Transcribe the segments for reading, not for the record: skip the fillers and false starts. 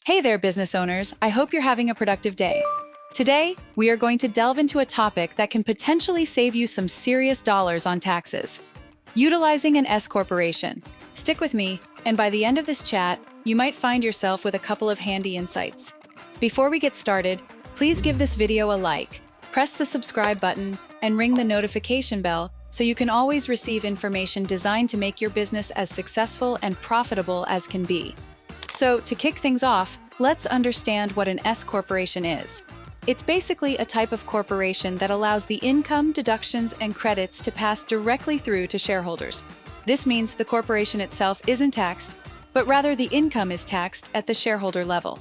Hey there, business owners. I hope you're having a productive day. Today, we are going to delve into a topic that can potentially save you some serious dollars on taxes. Utilizing an S corporation. Stick with me, and by the end of this chat, you might find yourself with a couple of handy insights. Before we get started, please give this video a like, press the subscribe button, and ring the notification bell so you can always receive information designed to make your business as successful and profitable as can be. So, to kick things off, let's understand what an S corporation is. It's basically a type of corporation that allows the income, deductions, and credits to pass directly through to shareholders. This means the corporation itself isn't taxed, but rather the income is taxed at the shareholder level.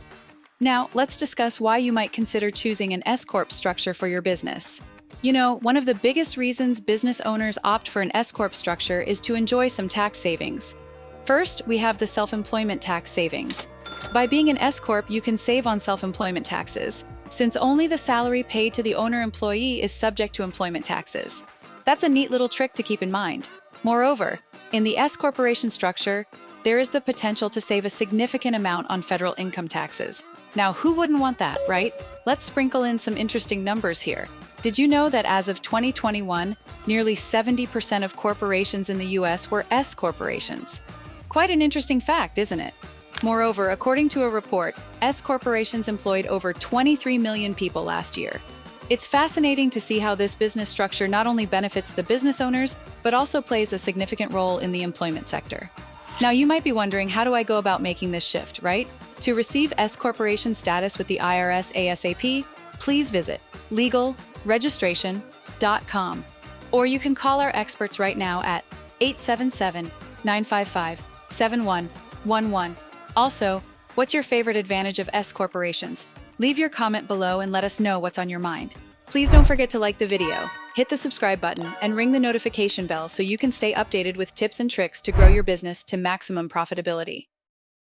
Now, let's discuss why you might consider choosing an S Corp structure for your business. You know, one of the biggest reasons business owners opt for an S Corp structure is to enjoy some tax savings. First, we have the self-employment tax savings. By being an S Corp, you can save on self-employment taxes, since only the salary paid to the owner-employee is subject to employment taxes. That's a neat little trick to keep in mind. Moreover, in the S corporation structure, there is the potential to save a significant amount on federal income taxes. Now, who wouldn't want that, right? Let's sprinkle in some interesting numbers here. Did you know that as of 2021, nearly 70% of corporations in the US were S corporations? Quite an interesting fact, isn't it? Moreover, according to a report, S corporations employed over 23 million people last year. It's fascinating to see how this business structure not only benefits the business owners, but also plays a significant role in the employment sector. Now, you might be wondering, how do I go about making this shift, right? To receive S corporation status with the IRS ASAP, please visit legalregistration.com. Or you can call our experts right now at 877-955-7111. Also, what's your favorite advantage of S corporations? Leave your comment below and let us know what's on your mind. Please don't forget to like the video, hit the subscribe button, and ring the notification bell so you can stay updated with tips and tricks to grow your business to maximum profitability.